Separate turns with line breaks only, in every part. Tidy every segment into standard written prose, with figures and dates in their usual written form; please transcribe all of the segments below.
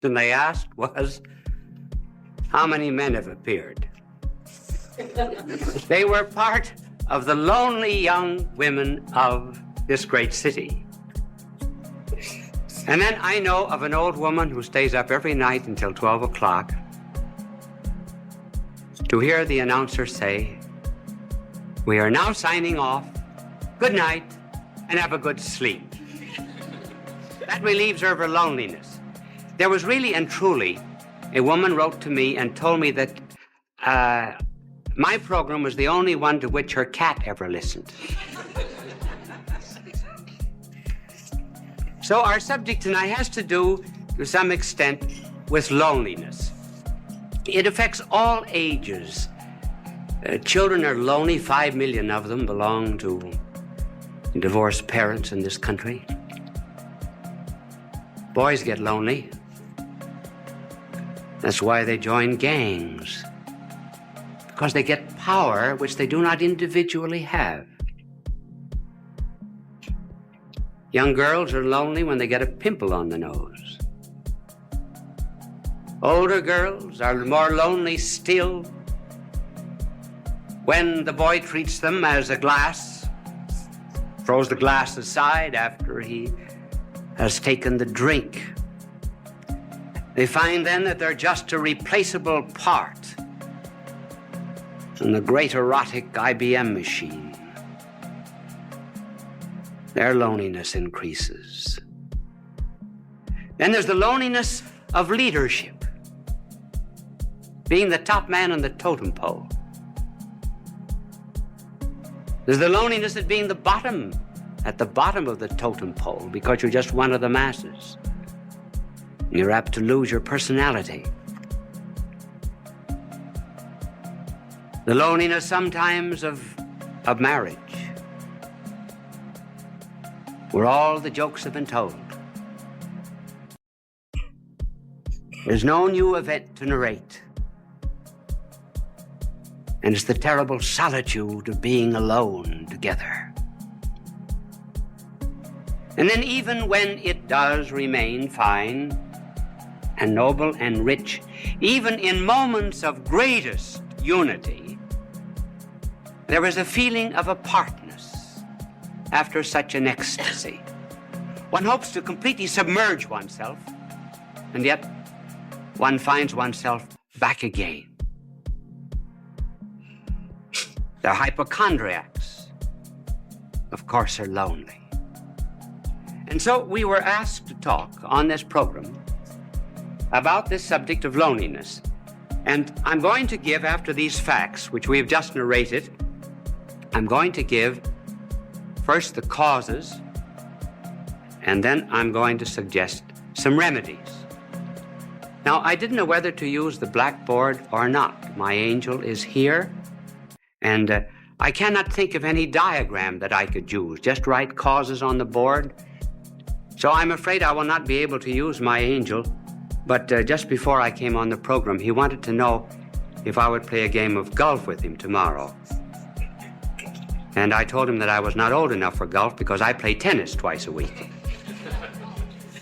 they asked was, how many men have appeared? They were part of the lonely young women of this great city. And then I know of an old woman who stays up every night until 12 o'clock to hear the announcer say, "We are now signing off. Good night, and have a good sleep." That relieves her of her loneliness. There was really and truly, a woman wrote to me and told me that my program was the only one to which her cat ever listened. So our subject tonight has to do, to some extent, with loneliness. It affects all ages. Children are lonely. 5 million of them belong to divorced parents in this country. Boys get lonely. That's why they join gangs, because they get power which they do not individually have. Young girls are lonely when they get a pimple on the nose. Older girls are more lonely still when the boy treats them as a glass, throws the glass aside after he has taken the drink. They find then that they're just a replaceable part in the great erotic IBM machine. Their loneliness increases. Then there's the loneliness of leadership, being the top man on the totem pole. There's the loneliness of being at the bottom of the totem pole, because you're just one of the masses. You're apt to lose your personality. The loneliness sometimes of marriage, where all the jokes have been told. There's no new event to narrate. And it's the terrible solitude of being alone together. And then even when it does remain fine and noble and rich, even in moments of greatest unity, there is a feeling of apartness after such an ecstasy. One hopes to completely submerge oneself, and yet one finds oneself back again. The hypochondriacs, of course, are lonely. And so we were asked to talk on this program about this subject of loneliness. And I'm going to give, after these facts, which we've just narrated, I'm going to give first the causes, and then I'm going to suggest some remedies. Now, I didn't know whether to use the blackboard or not. My angel is here, and I cannot think of any diagram that I could use. Just write causes on the board. So I'm afraid I will not be able to use my angel. But just before I came on the program, he wanted to know if I would play a game of golf with him tomorrow. And I told him that I was not old enough for golf because I play tennis twice a week.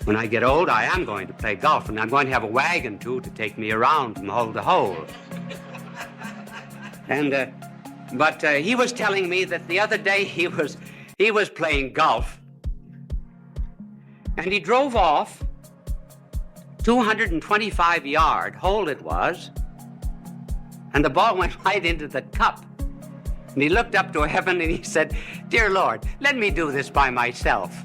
When I get old, I am going to play golf, and I'm going to have a wagon, too, to take me around from hole to hole. And, but he was telling me that the other day he was playing golf, and he drove off 225-yard hole it was, and the ball went right into the cup. And he looked up to heaven and he said, "Dear Lord, let me do this by myself."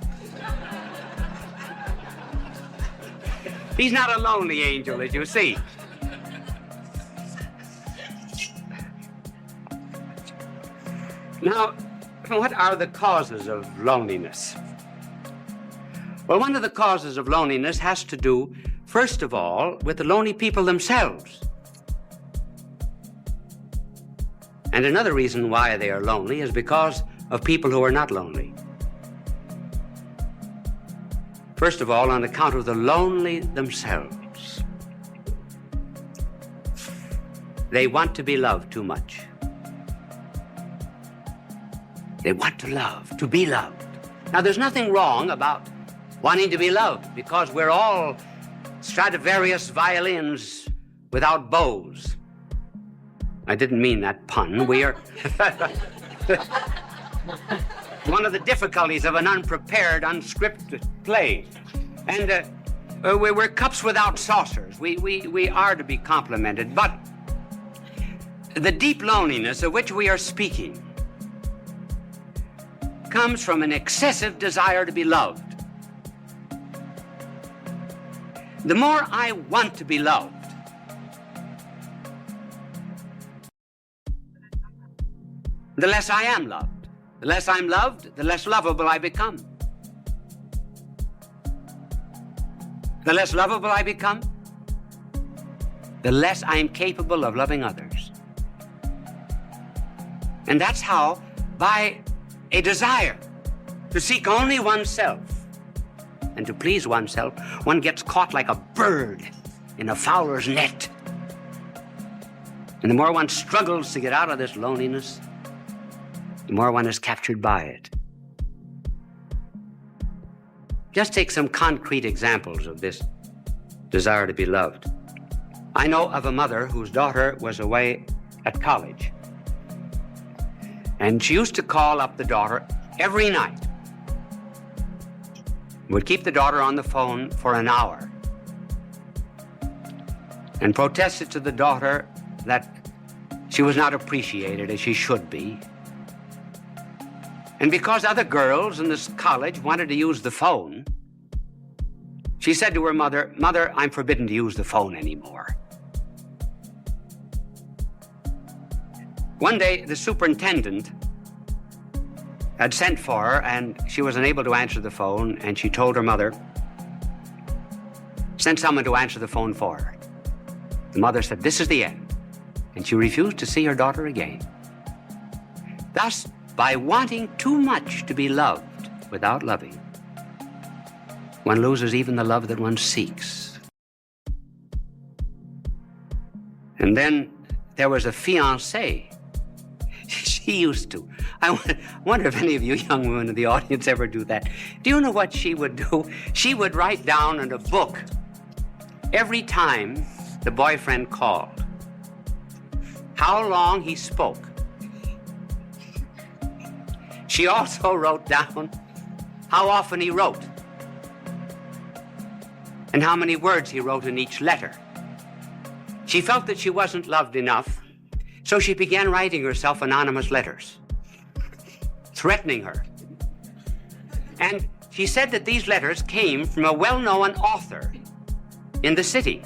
He's not a lonely angel, as you see. Now, what are the causes of loneliness? Well, one of the causes of loneliness has to do, first of all, with the lonely people themselves. And another reason why they are lonely is because of people who are not lonely. First of all, on account of the lonely themselves. They want to be loved too much. They want to love, to be loved. Now, there's nothing wrong about wanting to be loved, because we're all Stradivarius violins without bows. I didn't mean that pun. We are... one of the difficulties of an unprepared, unscripted play. And we're cups without saucers. We are to be complimented. But the deep loneliness of which we are speaking comes from an excessive desire to be loved. The more I want to be loved, the less I am loved. The less I'm loved, the less lovable I become. The less lovable I become, the less I am capable of loving others. And that's how, by a desire to seek only oneself and to please oneself, one gets caught like a bird in a fowler's net. And the more one struggles to get out of this loneliness, the more one is captured by it. Just take some concrete examples of this desire to be loved. I know of a mother whose daughter was away at college. And she used to call up the daughter every night. Would keep the daughter on the phone for an hour and protested to the daughter that she was not appreciated as she should be. And because other girls in this college wanted to use the phone, she said to her mother, "Mother, I'm forbidden to use the phone anymore." One day, the superintendent had sent for her, and she was unable to answer the phone, and she told her mother, "Send someone to answer the phone for her." The mother said, "This is the end," and she refused to see her daughter again. Thus, by wanting too much to be loved without loving, one loses even the love that one seeks. And then there was a fiancée. She used to. I wonder if any of you young women in the audience ever do that. Do you know what she would do? She would write down in a book every time the boyfriend called how long he spoke. She also wrote down how often he wrote and how many words he wrote in each letter. She felt that she wasn't loved enough, so she began writing herself anonymous letters, threatening her. And she said that these letters came from a well-known author in the city.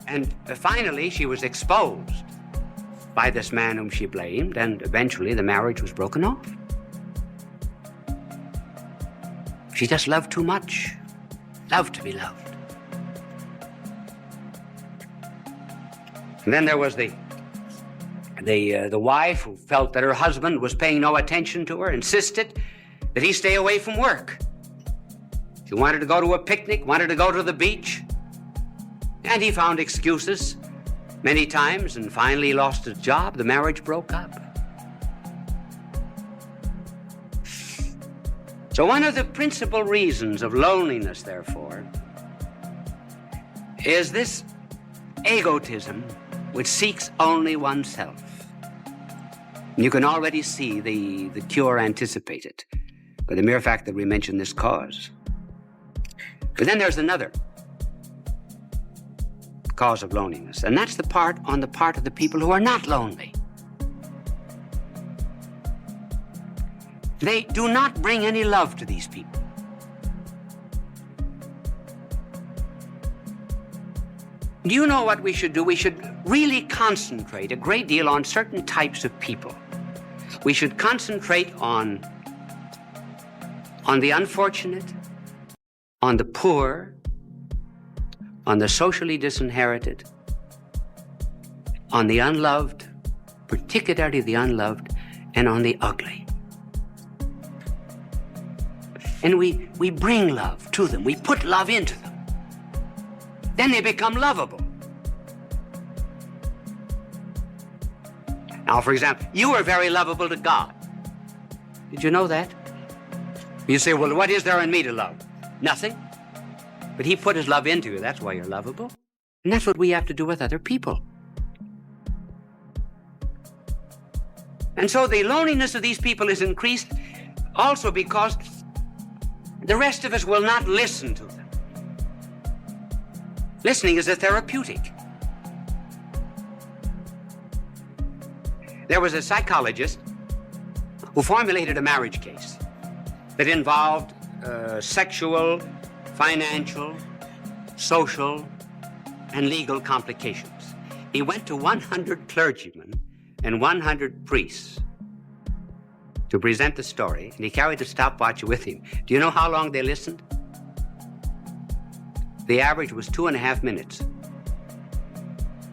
And finally, she was exposed by this man whom she blamed, and eventually the marriage was broken off. She just loved too much, loved to be loved. And then there was the wife who felt that her husband was paying no attention to her, insisted that he stay away from work. She wanted to go to a picnic, wanted to go to the beach, and he found excuses many times, and finally lost his job. The marriage broke up. So one of the principal reasons of loneliness, therefore, is this egotism which seeks only oneself. And you can already see the cure anticipated by the mere fact that we mention this cause. But then there's another cause of loneliness, and that's on the part of the people who are not lonely. They do not bring any love to these people. Do you know what we should do? We should really concentrate a great deal on certain types of people. We should concentrate on the unfortunate, on the poor, on the socially disinherited, on the unloved, particularly the unloved, and on the ugly. And we bring love to them. We put love into them. Then they become lovable. Now, for example, you are very lovable to God. Did you know that? You say, well, what is there in me to love? Nothing. But he put his love into you. That's why you're lovable. And that's what we have to do with other people. And so the loneliness of these people is increased also because the rest of us will not listen to them. Listening is a therapeutic. There was a psychologist who formulated a marriage case that involved sexual, financial, social, and legal complications. He went to 100 clergymen and 100 priests to present the story, and he carried the stopwatch with him. Do you know how long they listened? The average was 2.5 minutes.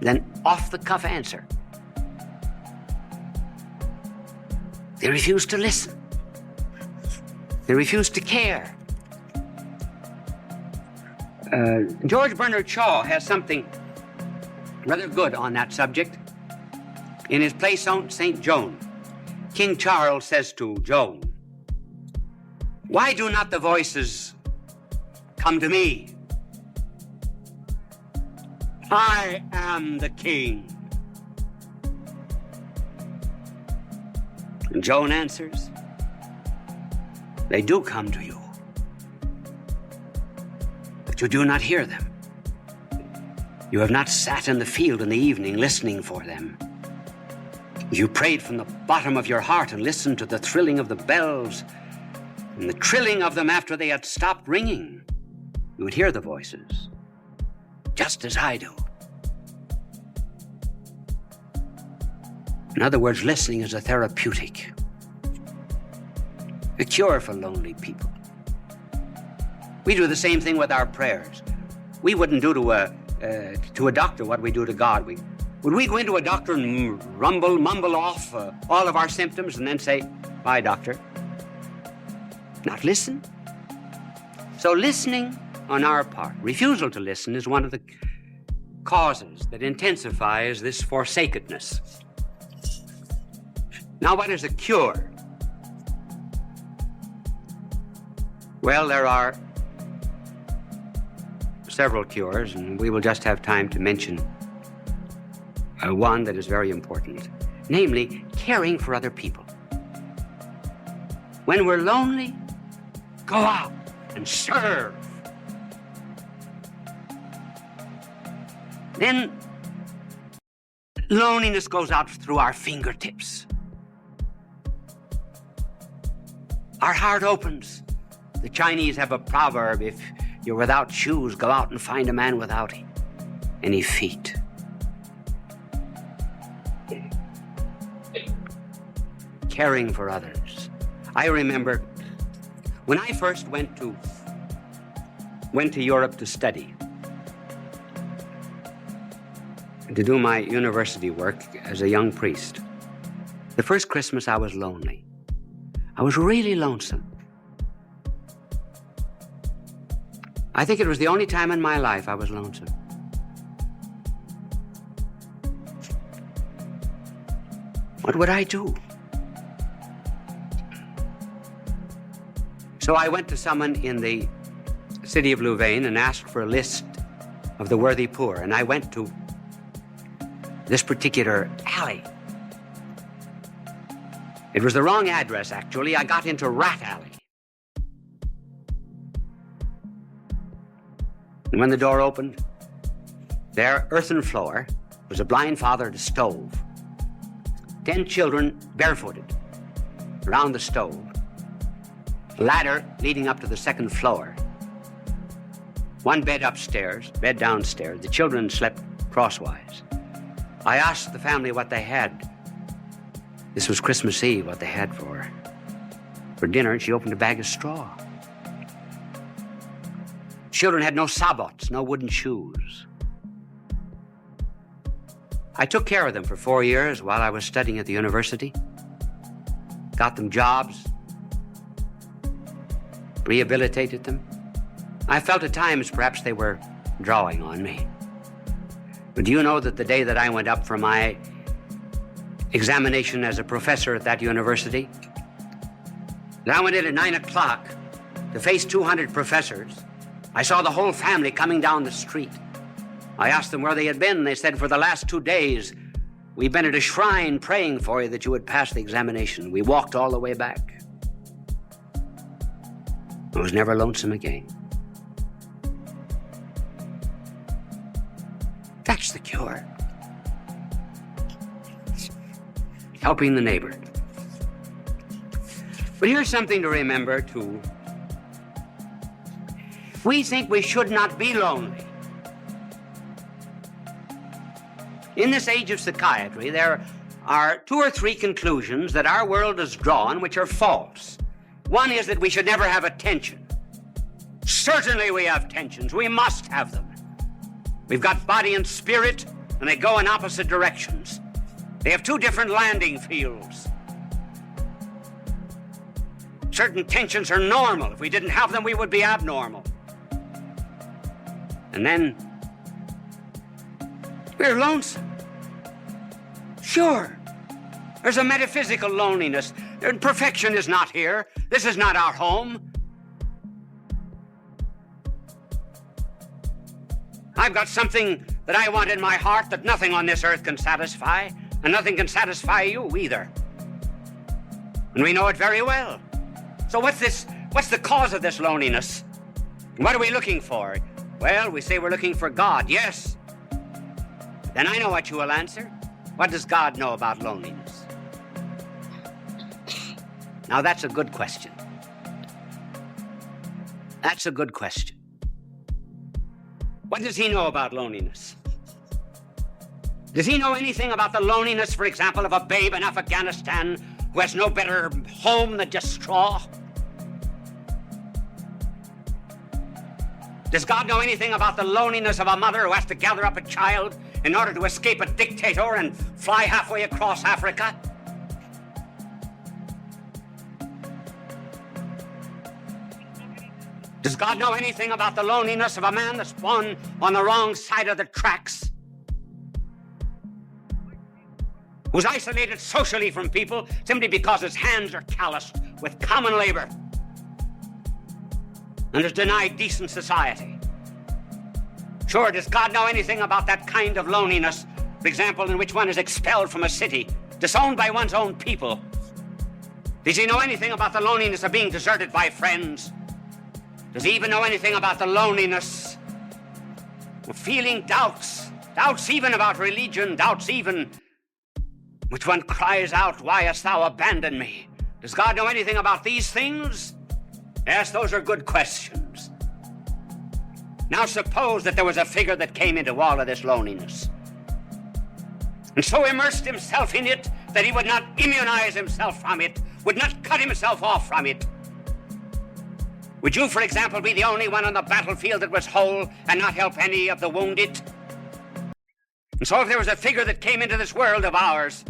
Then off-the-cuff answer. They refused to listen. They refused to care. George Bernard Shaw has something rather good on that subject. In his play St. Joan, King Charles says to Joan, "Why do not the voices come to me? I am the king." And Joan answers, "They do come to you, but you do not hear them. You have not sat in the field in the evening listening for them. You prayed from the bottom of your heart and listened to the thrilling of the bells and the trilling of them after they had stopped ringing. You would hear the voices, just as I do." In other words, listening is a therapeutic, a cure for lonely people. We do the same thing with our prayers. We wouldn't do to a doctor what we do to God. Would we go into a doctor and mumble off all of our symptoms and then say, "Bye, doctor"? Not listen. So listening on our part, refusal to listen, is one of the causes that intensifies this forsakenness. Now, what is a cure? Well, there are several cures, and we will just have time to mention one that is very important, namely caring for other people. When we're lonely, go out and serve. Then loneliness goes out through our fingertips. Our heart opens. The Chinese have a proverb: if you're without shoes, go out and find a man without any feet. Caring for others. I remember when I first went to Europe to study, to do my university work as a young priest. The first Christmas I was lonely. I was really lonesome. I think it was the only time in my life I was lonesome. What would I do? So I went to someone in the city of Louvain and asked for a list of the worthy poor. And I went to this particular alley. It was the wrong address, actually. I got into Rat Alley. And when the door opened, there, earthen floor, was a blind father at a stove. 10 children barefooted around the stove. A ladder leading up to the second floor. One bed upstairs, bed downstairs. The children slept crosswise. I asked the family what they had. This was Christmas Eve, what they had for dinner, and she opened a bag of straw. Children had no sabots, no wooden shoes. I took care of them for 4 years while I was studying at the university. Got them jobs, rehabilitated them. I felt at times perhaps they were drawing on me. But do you know that the day that I went up for my examination as a professor at that university, that I went in at 9 o'clock to face 200 professors, I saw the whole family coming down the street. I asked them where they had been. They said, for the last 2 days, we've been at a shrine praying for you that you would pass the examination. We walked all the way back. I was never lonesome again. That's the cure. Helping the neighbor. But here's something to remember, too. We think we should not be lonely. In this age of psychiatry, there are 2 or 3 conclusions that our world has drawn which are false. One is that we should never have a tension. Certainly we have tensions. We must have them. We've got body and spirit, and they go in opposite directions. They have 2 different landing fields. Certain tensions are normal. If we didn't have them, we would be abnormal. And then we're lonesome. Sure, there's a metaphysical loneliness. Perfection is not here. This is not our home. I've got something that I want in my heart that nothing on this earth can satisfy, and nothing can satisfy you either. And we know it very well. So what's the cause of this loneliness? What are we looking for? Well, we say we're looking for God, yes. Then I know what you will answer. What does God know about loneliness? Now that's a good question. That's a good question. What does he know about loneliness? Does he know anything about the loneliness, for example, of a babe in Afghanistan who has no better home than just straw? Does God know anything about the loneliness of a mother who has to gather up a child in order to escape a dictator and fly halfway across Africa? Does God know anything about the loneliness of a man that's born on the wrong side of the tracks? Who's isolated socially from people simply because his hands are calloused with common labor and is denied decent society? Sure, does God know anything about that kind of loneliness, for example, in which one is expelled from a city, disowned by one's own people? Does he know anything about the loneliness of being deserted by friends? Does he even know anything about the loneliness of feeling doubts even about religion, doubts even which one cries out, "Why hast thou abandoned me?" Does God know anything about these things? Yes, those are good questions. Now suppose that there was a figure that came into all of this loneliness and so immersed himself in it that he would not immunize himself from it, would not cut himself off from it. Would you, for example, be the only one on the battlefield that was whole and not help any of the wounded? And so if there was a figure that came into this world of ours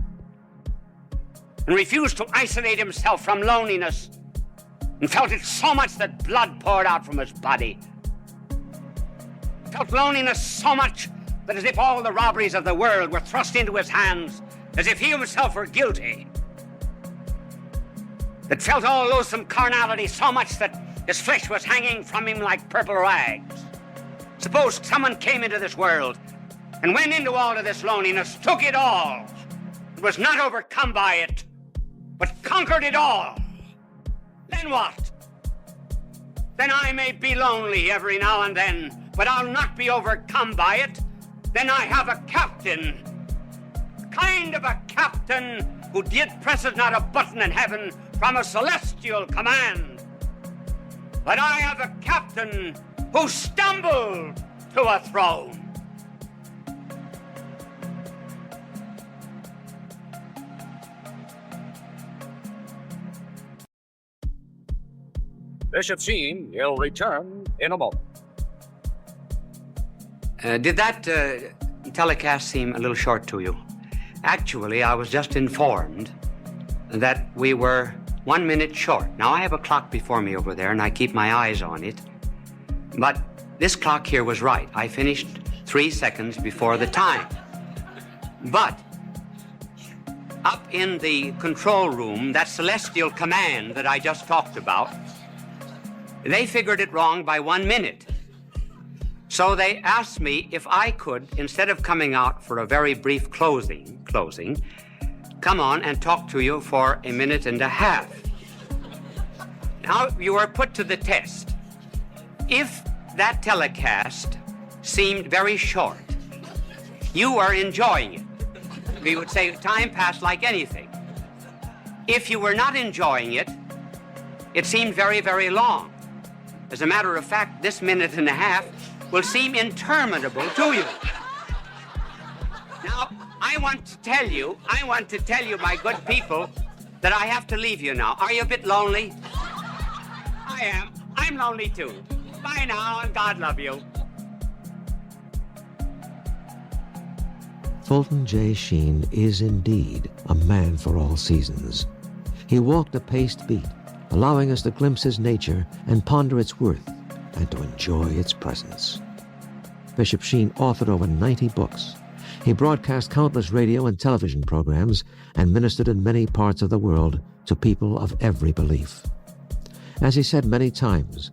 and refused to isolate himself from loneliness and felt it so much that blood poured out from his body, felt loneliness so much that as if all the robberies of the world were thrust into his hands, as if he himself were guilty, that felt all loathsome carnality so much that his flesh was hanging from him like purple rags. Suppose someone came into this world and went into all of this loneliness, took it all, and was not overcome by it, but conquered it all. Then what? Then I may be lonely every now and then, but I'll not be overcome by it. Then I have a captain, kind of a captain who did presses not a button in heaven from a celestial command. But I have a captain who stumbled to a throne.
Bishop Sheen, he'll return in a moment.
Did that telecast seem a little short to you? Actually, I was just informed that we were 1 minute short. Now, I have a clock before me over there, and I keep my eyes on it. But this clock here was right. I finished 3 seconds before the time. But up in the control room, that celestial command that I just talked about, they figured it wrong by 1 minute. So they asked me if I could, instead of coming out for a very brief closing, come on and talk to you for a minute and a half. Now, you are put to the test. If that telecast seemed very short, you are enjoying it. We would say time passed like anything. If you were not enjoying it, it seemed very, very long. As a matter of fact, this minute and a half will seem interminable to you. Now, I want to tell you, my good people, that I have to leave you now. Are you a bit lonely? I am. I'm lonely too. Bye now, and God love you.
Fulton J. Sheen is indeed a man for all seasons. He walked a paced beat, allowing us to glimpse his nature and ponder its worth and to enjoy its presence. Bishop Sheen authored over 90 books. He broadcast countless radio and television programs and ministered in many parts of the world to people of every belief. As he said many times,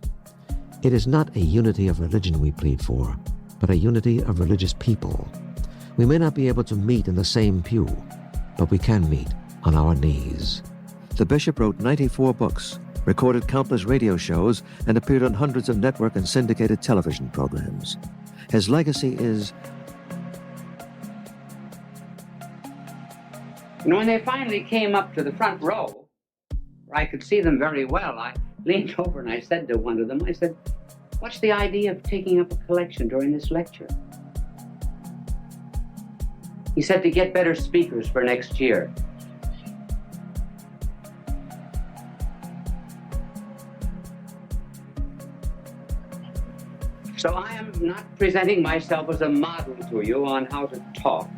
it is not a unity of religion we plead for, but a unity of religious people. We may not be able to meet in the same pew, but we can meet on our knees. The bishop wrote 94 books, recorded countless radio shows, and appeared on hundreds of network and syndicated television programs. His legacy is...
And when they finally came up to the front row, where I could see them very well, I leaned over and I said to one of them, I said, "What's the idea of taking up a collection during this lecture?" He said, "To get better speakers for next year." So I am not presenting myself as a model to you on how to talk.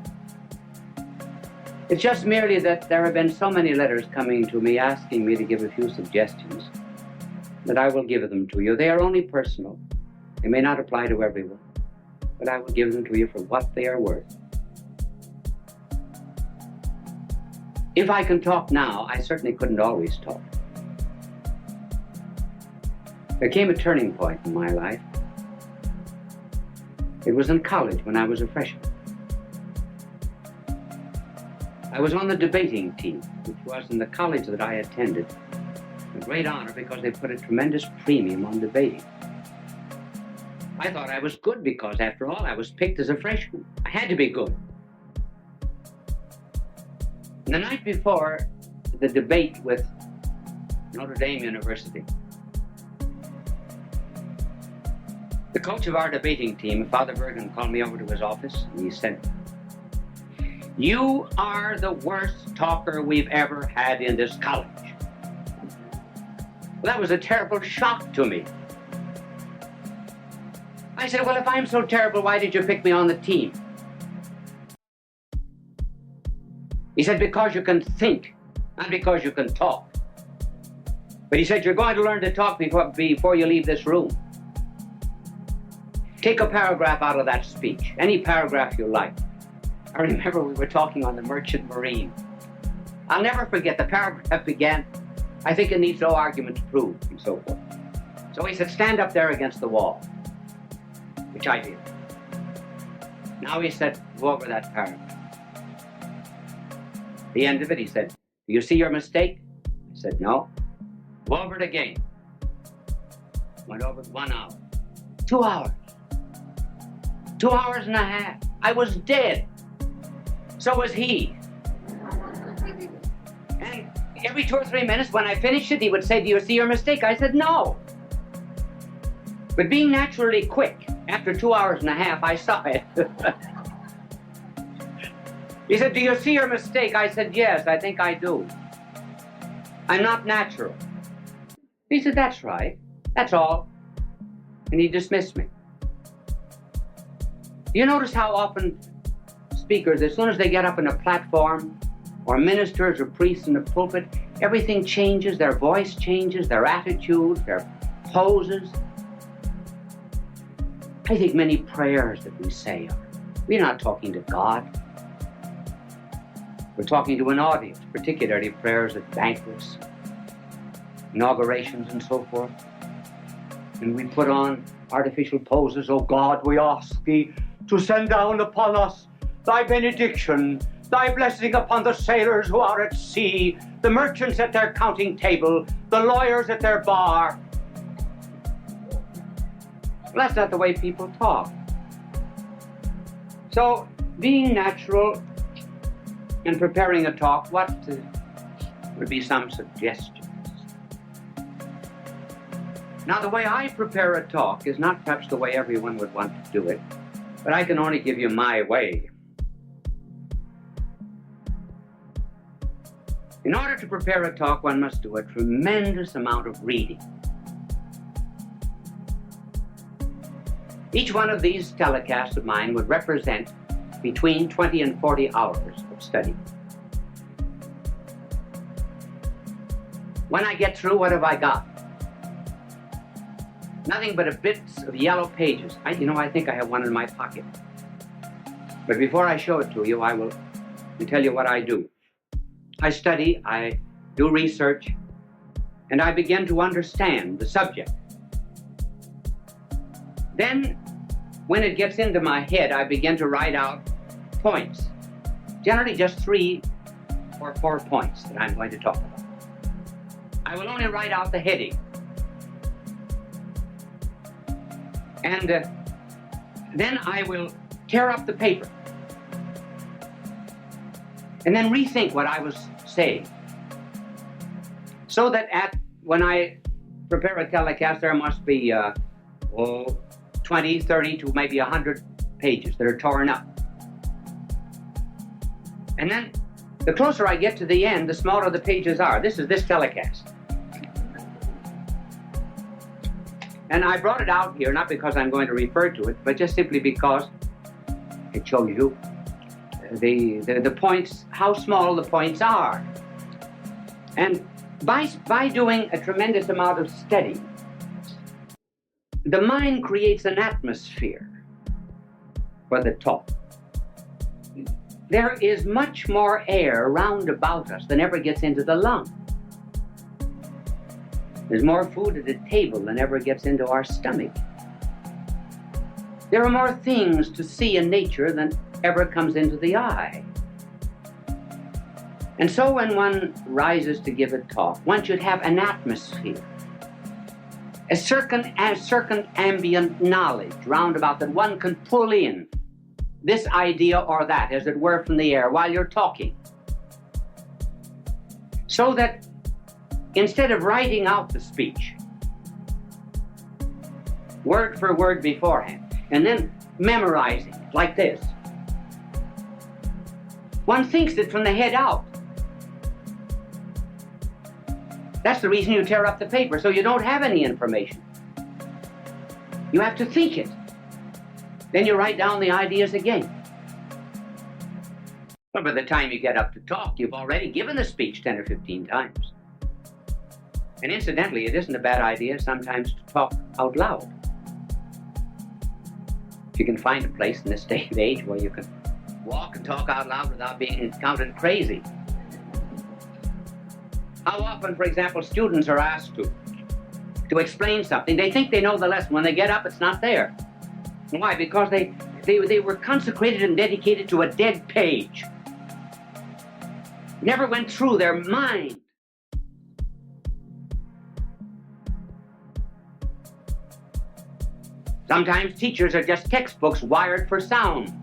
It's just merely that there have been so many letters coming to me asking me to give a few suggestions that I will give them to you. They are only personal. They may not apply to everyone, but I will give them to you for what they are worth. If I can talk now, I certainly couldn't always talk. There came a turning point in my life. It was in college when I was a freshman. I was on the debating team, which was in the college that I attended. A great honor because they put a tremendous premium on debating. I thought I was good because, after all, I was picked as a freshman. I had to be good. The night before the debate with Notre Dame University, the coach of our debating team, Father Bergen, called me over to his office and he said, "You are the worst talker we've ever had in this college." Well, that was a terrible shock to me. I said, "Well, if I'm so terrible, why did you pick me on the team?" He said, "Because you can think, not because you can talk." But he said, "You're going to learn to talk before you leave this room. Take a paragraph out of that speech, any paragraph you like." I remember we were talking on the Merchant Marine. I'll never forget, the paragraph began, "I think it needs no argument to prove," and so forth. So he said, "Stand up there against the wall," which I did. Now he said, "Go over that paragraph." At the end of it, he said, "Do you see your mistake?" I said, "No." "Go over it again." Went over it 1 hour. 2 hours. 2 hours and a half. I was dead. So was he. And every 2 or 3 minutes when I finished it, he would say, "Do you see your mistake?" I said, "No." But being naturally quick, after 2 hours and a half, I saw it. He said, "Do you see your mistake?" I said, "Yes, I think I do. I'm not natural." He said, "That's right. That's all." And he dismissed me. Do you notice how often speakers, as soon as they get up in a platform, or ministers or priests in the pulpit, everything changes, their voice changes, their attitude, their poses? I think many prayers that we say we're not talking to God. We're talking to an audience, particularly prayers at banquets, inaugurations, and so forth. And we put on artificial poses. O God, we ask thee to send down upon us thy benediction, thy blessing upon the sailors who are at sea, the merchants at their counting table, the lawyers at their bar. Well, that's not the way people talk. So, being natural and preparing a talk, what would be some suggestions? Now, the way I prepare a talk is not perhaps the way everyone would want to do it, but I can only give you my way. In order to prepare a talk, one must do a tremendous amount of reading. Each one of these telecasts of mine would represent between 20 and 40 hours of study. When I get through, what have I got? Nothing but a bits of yellow pages. I think I have one in my pocket. But before I show it to you, I will tell you what I do. I study, I do research, and I begin to understand the subject. Then, when it gets into my head, I begin to write out points. Generally just 3 or 4 points that I'm going to talk about. I will only write out the heading. And then I will tear up the paper and then rethink what I was saying. So that when I prepare a telecast, there must be 20, 30 to maybe 100 pages that are torn up. And then the closer I get to the end, the smaller the pages are. This is this telecast. And I brought it out here, not because I'm going to refer to it, but just simply because it shows you the points, how small the points are. And by doing a tremendous amount of study, the mind creates an atmosphere for the talk. There is much more air round about us than ever gets into the lung. There's more food at the table than ever gets into our stomach. There are more things to see in nature than ever comes into the eye. And so when one rises to give a talk, one should have an atmosphere, a certain ambient knowledge round about that one can pull in this idea or that, as it were, from the air while you're talking. So that instead of writing out the speech, word for word beforehand, and then memorizing it like this, one thinks it from the head out. That's the reason you tear up the paper, so you don't have any information. You have to think it. Then you write down the ideas again. But by the time you get up to talk, you've already given the speech 10 or 15 times. And incidentally, it isn't a bad idea sometimes to talk out loud. If you can find a place in this day and age where you can walk and talk out loud without being counted crazy. How often, for example, students are asked to explain something. They think they know the lesson. When they get up, it's not there. Why? Because they were consecrated and dedicated to a dead page. Never went through their mind. Sometimes teachers are just textbooks wired for sound.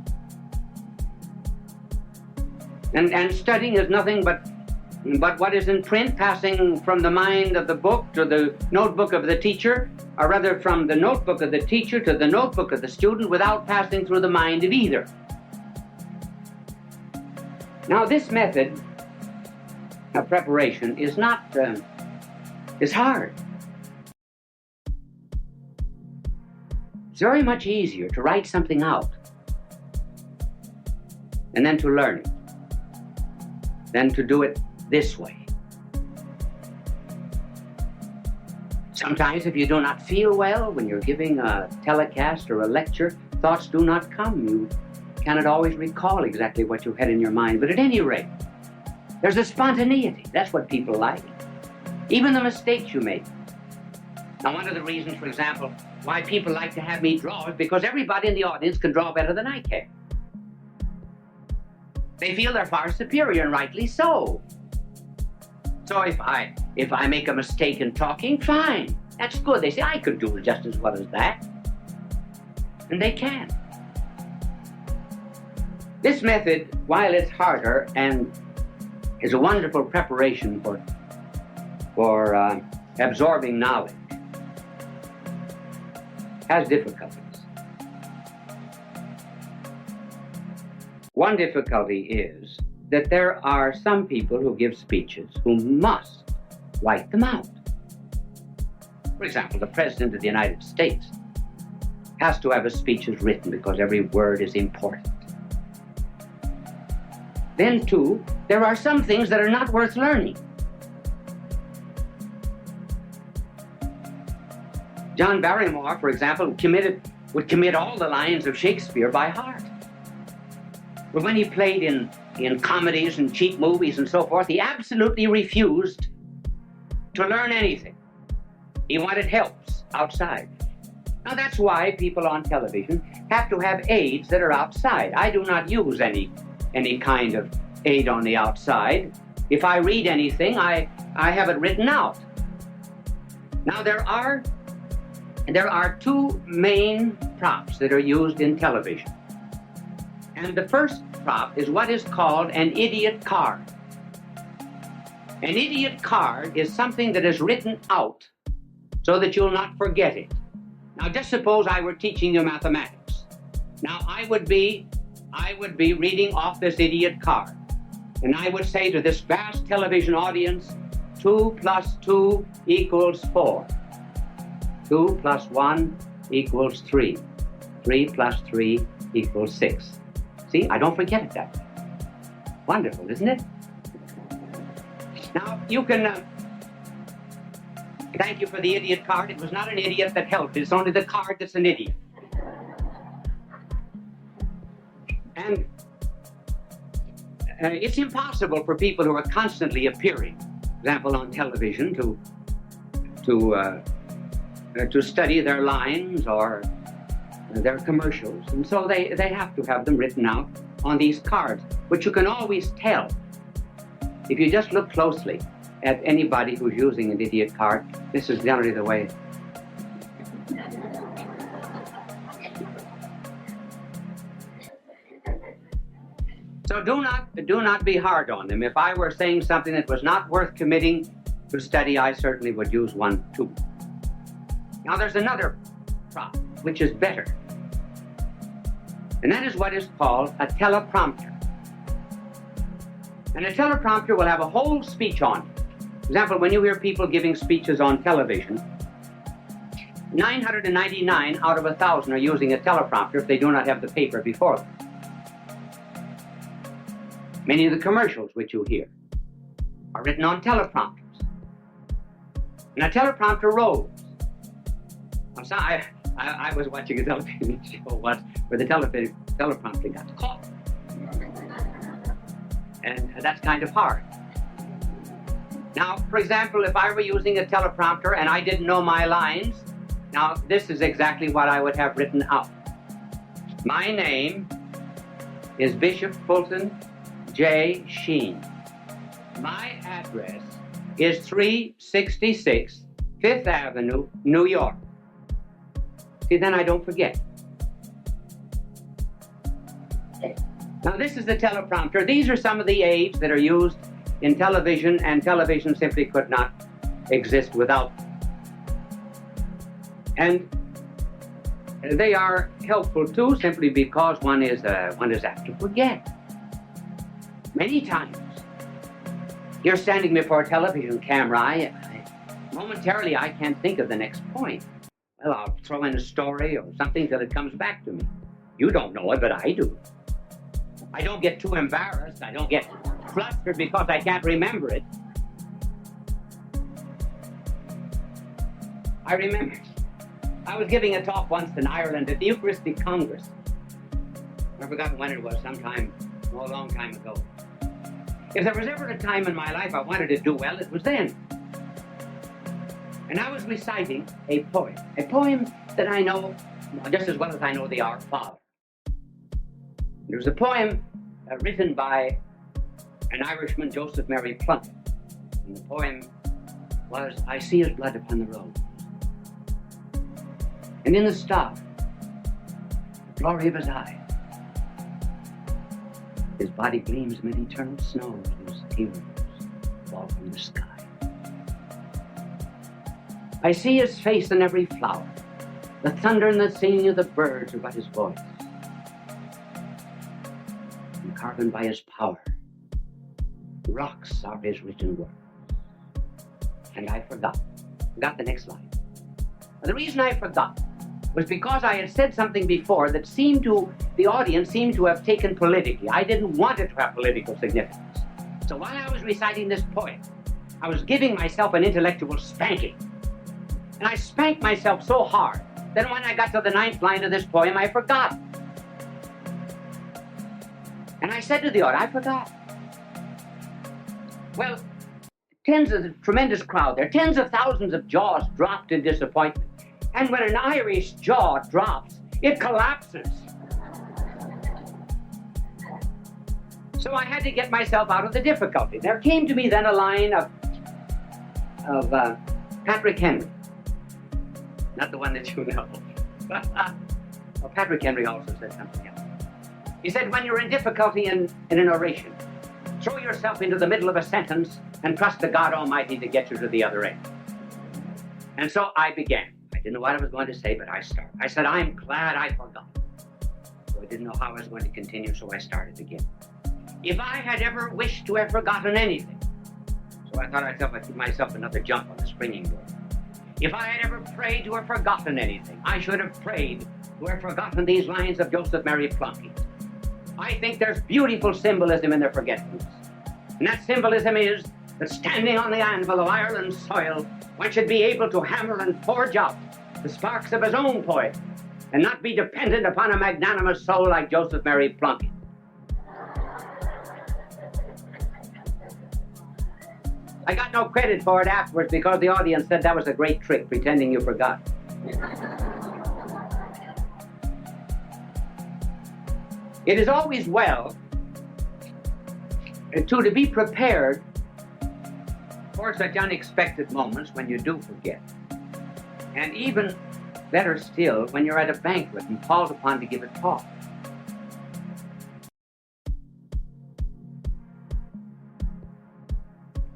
And studying is nothing but what is in print, passing from the mind of the book to the notebook of the teacher, or rather from the notebook of the teacher to the notebook of the student without passing through the mind of either. Now, this method of preparation is is hard. It's very much easier to write something out and then to learn it than to do it this way. Sometimes if you do not feel well when you're giving a telecast or a lecture, thoughts do not come. You cannot always recall exactly what you had in your mind. But at any rate, there's a spontaneity. That's what people like. Even the mistakes you make. Now, one of the reasons, for example, Why people like to have me draw is because everybody in the audience can draw better than I can. They feel they're far superior, and rightly so. So if I make a mistake in talking, fine. That's good. They say, I could do it just as well as that. And they can. This method, while it's harder and is a wonderful preparation for absorbing knowledge, has difficulties. One difficulty is that there are some people who give speeches who must write them out. For example, the President of the United States has to have his speeches written because every word is important. Then, too, there are some things that are not worth learning. John Barrymore, for example, would commit all the lines of Shakespeare by heart. But when he played in comedies and cheap movies and so forth, he absolutely refused to learn anything. He wanted helps outside. Now that's why people on television have to have aids that are outside. I do not use any kind of aid on the outside. If I read anything, I have it written out. Now there are two main props that are used in television. And the first prop is what is called an idiot card. An idiot card is something that is written out so that you'll not forget it. Now just suppose I were teaching you mathematics. Now I would be reading off this idiot card. And I would say to this vast television audience, 2 + 2 = 4. 2 + 1 = 3. 3 + 3 = 6. See, I don't forget it that way. Wonderful, isn't it? Now, you can thank you for the idiot card. It was not an idiot that helped. It's only the card that's an idiot. And it's impossible for people who are constantly appearing, for example, on television, to study their lines or their commercials. And so they have to have them written out on these cards, which you can always tell. If you just look closely at anybody who's using an idiot card, this is generally the way. So do not be hard on them. If I were saying something that was not worth committing to study, I certainly would use one too. Now there's another prop, which is better. And that is what is called a teleprompter. And a teleprompter will have a whole speech on it. For example, when you hear people giving speeches on television, 999 out of 1,000 are using a teleprompter if they do not have the paper before them. Many of the commercials which you hear are written on teleprompters. And a teleprompter rolls. So I was watching a television show once where the teleprompter got caught. And that's kind of hard. Now, for example, if I were using a teleprompter and I didn't know my lines, now this is exactly what I would have written out. My name is Bishop Fulton J. Sheen. My address is 366 5th Avenue, New York. See, then I don't forget. Now, this is the teleprompter. These are some of the aids that are used in television, and television simply could not exist without. And they are helpful too, simply because one is apt to forget. Many times, you're standing before a television camera. Momentarily, I can't think of the next point. Well, I'll throw in a story or something till it comes back to me. You don't know it, but I do. I don't get too embarrassed. I don't get flustered because I can't remember it. I remember I was giving a talk once in Ireland at the Eucharistic Congress. I've forgotten when it was, a long time ago. If there was ever a time in my life I wanted to do well, it was then. And I was reciting a poem that I know just as well as I know the Our Father. It was a poem written by an Irishman, Joseph Mary Plunkett. And the poem was, I see his blood upon the road. And in the star, the glory of his eye, his body gleams amid eternal snows, whose tears fall from the sky. I see his face in every flower. The thunder and the singing of the birds are but his voice. And carven by his power, rocks are his written words. And I forgot the next line. And the reason I forgot was because I had said something before that the audience seemed to have taken politically. I didn't want it to have political significance. So while I was reciting this poem, I was giving myself an intellectual spanking. And I spanked myself so hard that when I got to the 9th line of this poem, I forgot. And I said to the audience, I forgot. Well, a tremendous crowd there, tens of thousands of jaws dropped in disappointment. And when an Irish jaw drops, it collapses. So I had to get myself out of the difficulty. There came to me then a line of Patrick Henry. Not the one that you know. Well, Patrick Henry also said something else. He said, when you're in difficulty in an oration, throw yourself into the middle of a sentence and trust to God Almighty to get you to the other end. And so I began. I didn't know what I was going to say, but I started. I said, I'm glad I forgot. So I didn't know how I was going to continue, so I started again. If I had ever wished to have forgotten anything, so I thought I'd give myself another jump on the springing board. If I had ever prayed to have forgotten anything, I should have prayed to have forgotten these lines of Joseph Mary Plunkett. I think there's beautiful symbolism in their forgetfulness. And that symbolism is that standing on the anvil of Ireland's soil, one should be able to hammer and forge out the sparks of his own poetry and not be dependent upon a magnanimous soul like Joseph Mary Plunkett. I got no credit for it afterwards because the audience said that was a great trick, pretending you forgot. It is always well to be prepared for such unexpected moments when you do forget. And even better still, when you're at a banquet and called upon to give a talk.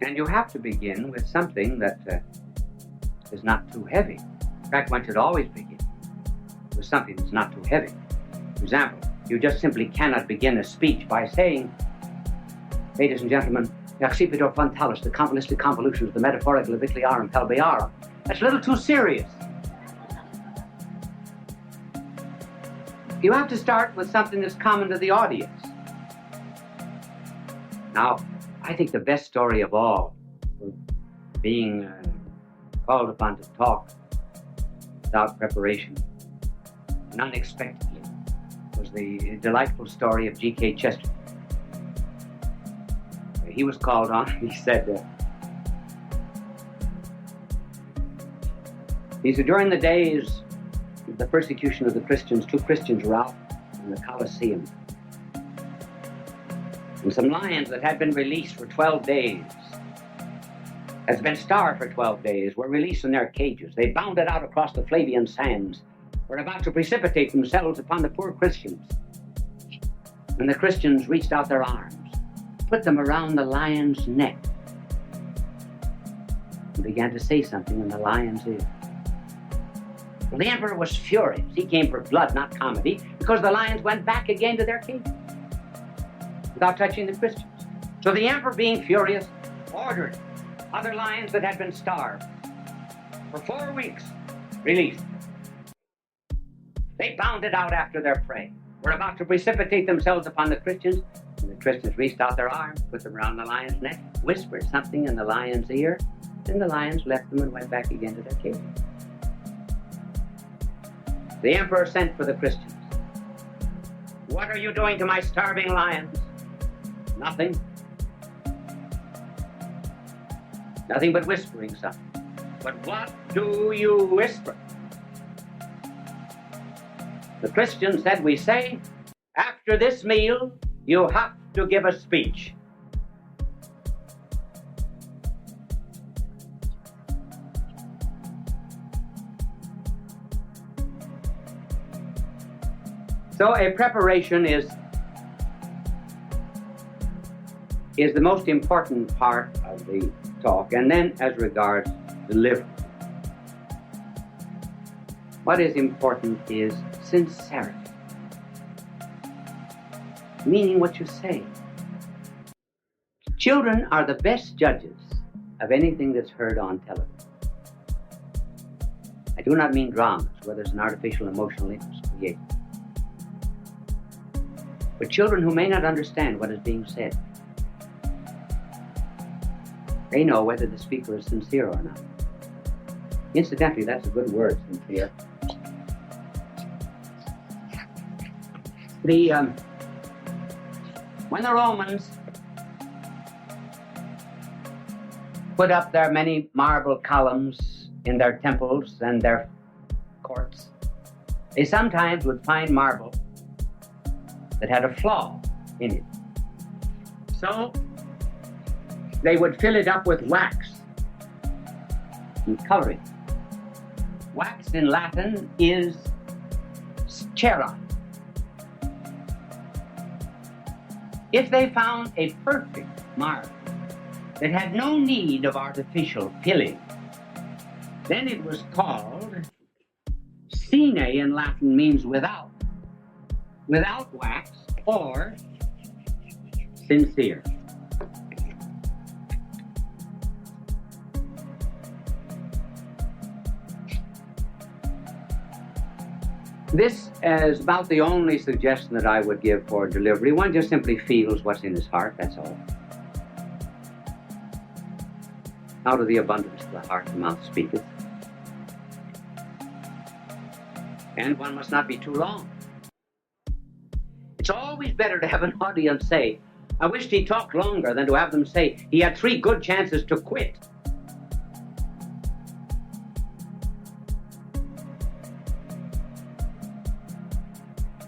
And you have to begin with something that is not too heavy. In fact, one should always begin with something that's not too heavy. For example, you just simply cannot begin a speech by saying, ladies and gentlemen, Yaxipitor Fantalis, the complelistic convolutions, the metaphorical Vicliarum Pelbearum. That's a little too serious. You have to start with something that's common to the audience. Now, I think the best story of all, being called upon to talk without preparation and unexpectedly, was the delightful story of G.K. Chesterton. He was called on, he said, during the days of the persecution of the Christians, 2 Christians were out in the Colosseum. And some lions that had been released for 12 days, had been starved for 12 days, were released in their cages. They bounded out across the Flavian sands, were about to precipitate themselves upon the poor Christians. And the Christians reached out their arms, put them around the lion's neck, and began to say something in the lion's ear. Well, the emperor was furious. He came for blood, not comedy, because the lions went back again to their cages without touching the Christians. So the emperor, being furious, ordered other lions that had been starved for 4 weeks released. They bounded out after their prey, were about to precipitate themselves upon the Christians, and the Christians reached out their arms, put them around the lion's neck, whispered something in the lion's ear, and the lions left them and went back again to their cages. The emperor sent for the Christians. What are you doing to my starving lions? Nothing. Nothing but whispering something. But what do you whisper? The Christian said, we say, after this meal, you have to give a speech. So a preparation is the most important part of the talk, and then as regards delivery. What is important is sincerity, meaning what you say. Children are the best judges of anything that's heard on television. I do not mean dramas where there's an artificial emotional interest created, but children who may not understand what is being said. They know whether the speaker is sincere or not. Incidentally, that's a good word, sincere. When the Romans put up their many marble columns in their temples and their courts, they sometimes would find marble that had a flaw in it. So they would fill it up with wax and cover it. Wax in Latin is cera. If they found a perfect marble that had no need of artificial filling, then it was called sine in Latin, means without wax, or sincere. This is about the only suggestion that I would give for delivery. One just simply feels what's in his heart, that's all. Out of the abundance of the heart, the mouth speaketh. And one must not be too long. It's always better to have an audience say, I wished he talked longer, than to have them say, he had 3 good chances to quit.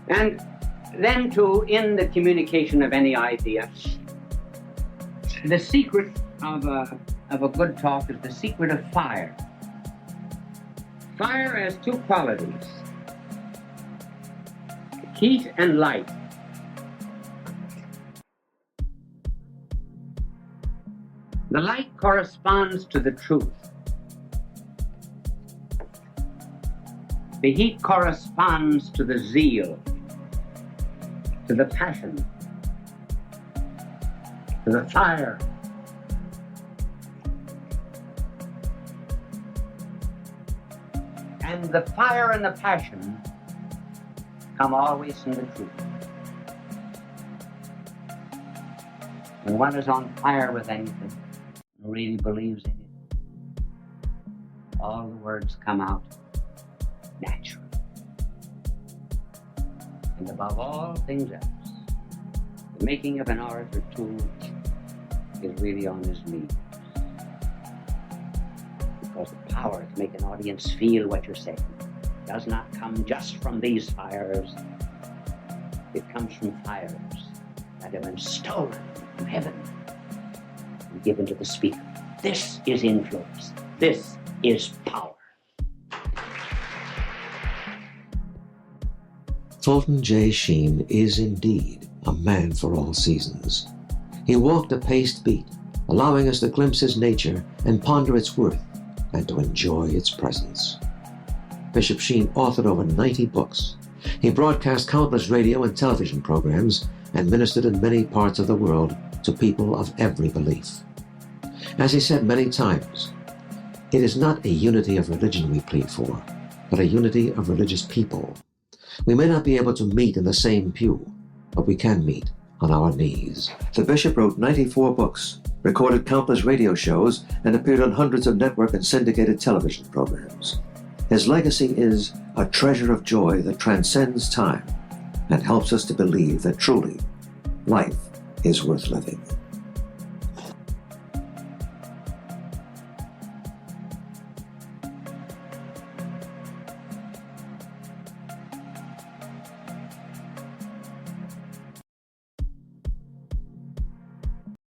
And then in the communication of any idea, the secret of a good talk is the secret of fire. Fire has 2 qualities, heat and light. The light corresponds to the truth. The heat corresponds to the zeal, to the passion, to the fire. And the fire and the passion come always from the truth. When one is on fire with anything, and really believes in it, all the words come out naturally. And above all things else, the making of an orator too is really on his knees. Because the power to make an audience feel what you're saying does not come just from these fires. It comes from fires that have been stolen from heaven and given to the speaker. This is influence. This is power.
Fulton J. Sheen is indeed a man for all seasons. He walked a paced beat, allowing us to glimpse his nature and ponder its worth and to enjoy its presence. Bishop Sheen authored over 90 books. He broadcast countless radio and television programs and ministered in many parts of the world to people of every belief. As he said many times, it is not a unity of religion we plead for, but a unity of religious people. We may not be able to meet in the same pew, but we can meet on our knees. The bishop wrote 94 books, recorded countless radio shows, and appeared on hundreds of network and syndicated television programs. His legacy is a treasure of joy that transcends time and helps us to believe that truly life is worth living.